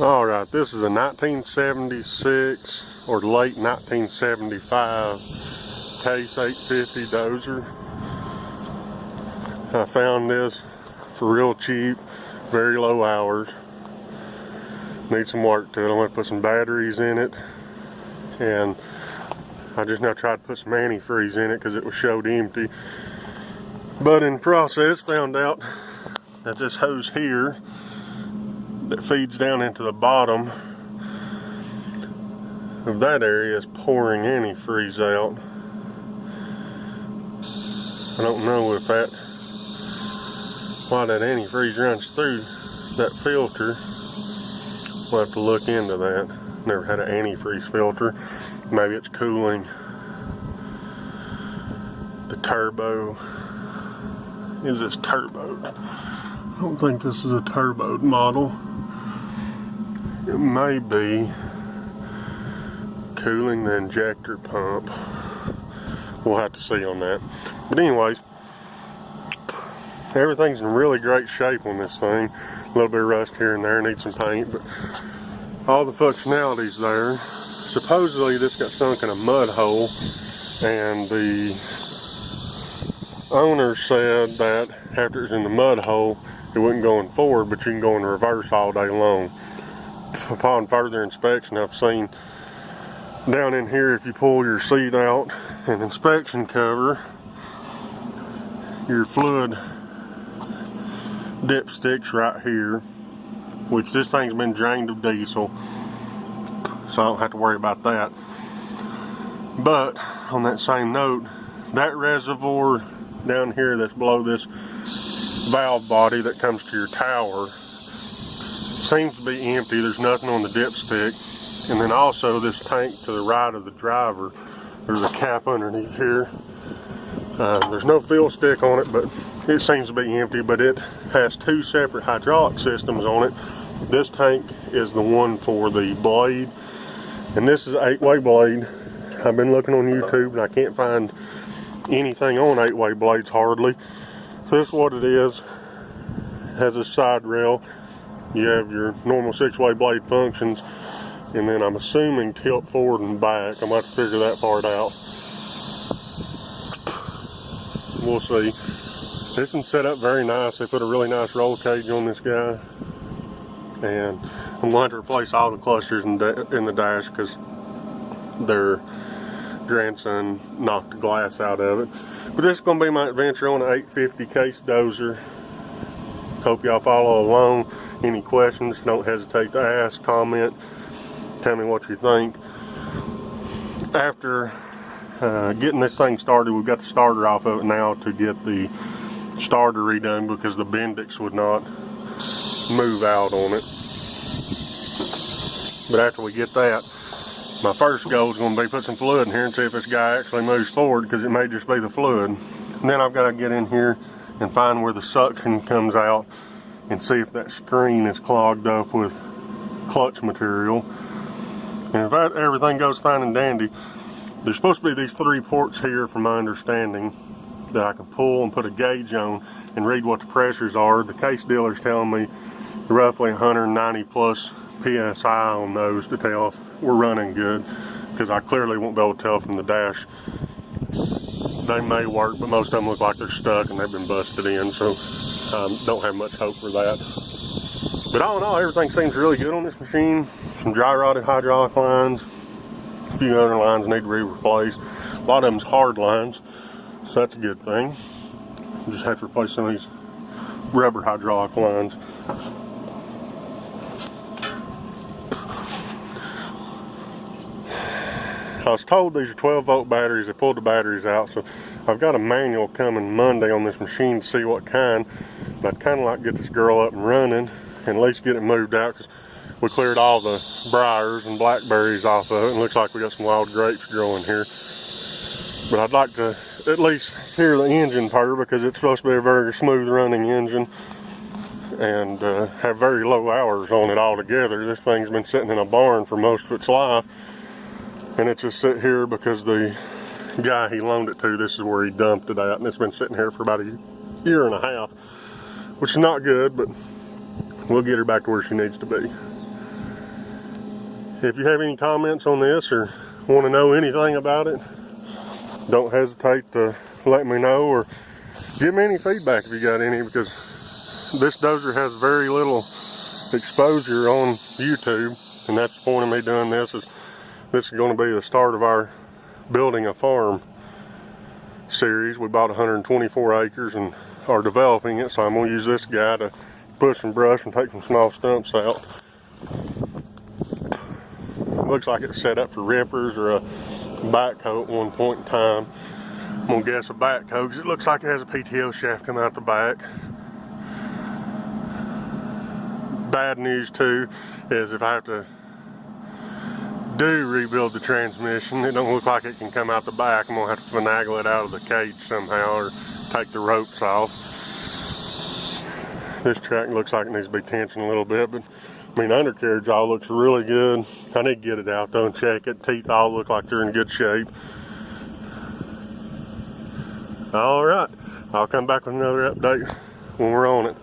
All right, this is a 1976 or late 1975 Case 850 Dozer. I found this for real cheap, very low hours. Need some work to it. I'm going to put some batteries in it, and I just now tried to put some antifreeze in it because it was showed empty. But in process, found out that this hose here that feeds down into the bottom of that area is pouring antifreeze out. I don't know why that antifreeze runs through that filter. We'll have to look into that. Never had an antifreeze filter. Maybe it's cooling the turbo. Is this turboed? I don't think this is a turboed model. It may be cooling the injector pump. We'll have to see on that. But anyways, everything's in really great shape on this thing. A little bit of rust here and there, needs some paint, but all the functionality's there. Supposedly this got sunk in a mud hole, and the owner said that after it was in the mud hole, it wasn't going forward, but you can go in reverse all day long. Upon further inspection, I've seen down in here, if you pull your seat out and inspection cover, your fluid dipstick's right here, which this thing's been drained of diesel, so I don't have to worry about that. But on that same note, that reservoir down here that's below this valve body that comes to your tower seems to be empty. There's nothing on the dipstick. And then also this tank to the right of the driver, there's a cap underneath here. There's no fill stick on it, but it seems to be empty, but it has two separate hydraulic systems on it. This tank is the one for the blade, and this is an 8-way blade. I've been looking on YouTube and I can't find anything on 8-way blades hardly. So this is what it is. It has a side rail. You have your normal 6-way blade functions, and then I'm assuming tilt forward and back. I'm going to have to figure that part out. We'll see. This one's set up very nice. They put a really nice roll cage on this guy, and I'm going to replace all the clusters in the dash because their grandson knocked the glass out of it. But this is going to be my adventure on an 850 Case Dozer. Hope y'all follow along. Any questions, don't hesitate to ask, comment, tell me what you think. After getting this thing started, we've got the starter off of it now to get the starter redone because the Bendix would not move out on it. But after we get that, my first goal is going to be put some fluid in here and see if this guy actually moves forward, because it may just be the fluid. And then I've got to get in here and find where the suction comes out and see if that screen is clogged up with clutch material. And if that everything goes fine and dandy, there's supposed to be these 3 ports here, from my understanding, that I can pull and put a gauge on and read what the pressures are. The Case dealer's telling me roughly 190 plus PSI on those to tell if we're running good, because I clearly won't be able to tell from the dash. They may work, but most of them look like they're stuck and they've been busted in, so don't have much hope for that. But all in all, everything seems really good on this machine. Some dry rotted hydraulic lines, a few other lines need to be replaced. A lot of them's hard lines, so that's a good thing. Just have to replace some of these rubber hydraulic lines. I was told these are 12-volt batteries. They pulled the batteries out, so I've got a manual coming Monday on this machine to see what kind. But I'd kind of like to get this girl up and running and at least get it moved out, because we cleared all the briars and blackberries off of it, and it looks like we got some wild grapes growing here. But I'd like to at least hear the engine purr, because it's supposed to be a very smooth running engine and have very low hours on it altogether. This thing's been sitting in a barn for most of its life, and it just sit here because the guy he loaned it to, this is where he dumped it at, and it's been sitting here for about a year and a half, which is not good, but we'll get her back to where she needs to be. If you have any comments on this or want to know anything about it, don't hesitate to let me know, or give me any feedback if you got any, because this dozer has very little exposure on YouTube, and that's the point of me doing this. Is this is going to be the start of our building a farm series. We bought 124 acres and are developing it, so I'm going to use this guy to push some brush and take some small stumps out. Looks like it's set up for rippers or a backhoe at one point in time. I'm gonna guess a backhoe because it looks like it has a PTO shaft coming out the back. Bad news too is if I have to rebuild the transmission, it don't look like it can come out the back. I'm gonna have to finagle it out of the cage somehow or take the ropes off. This track looks like it needs to be tensioned a little bit, but I mean, undercarriage all looks really good. I need to get it out though and check it. Teeth all look like they're in good shape. All right, I'll come back with another update when we're on it.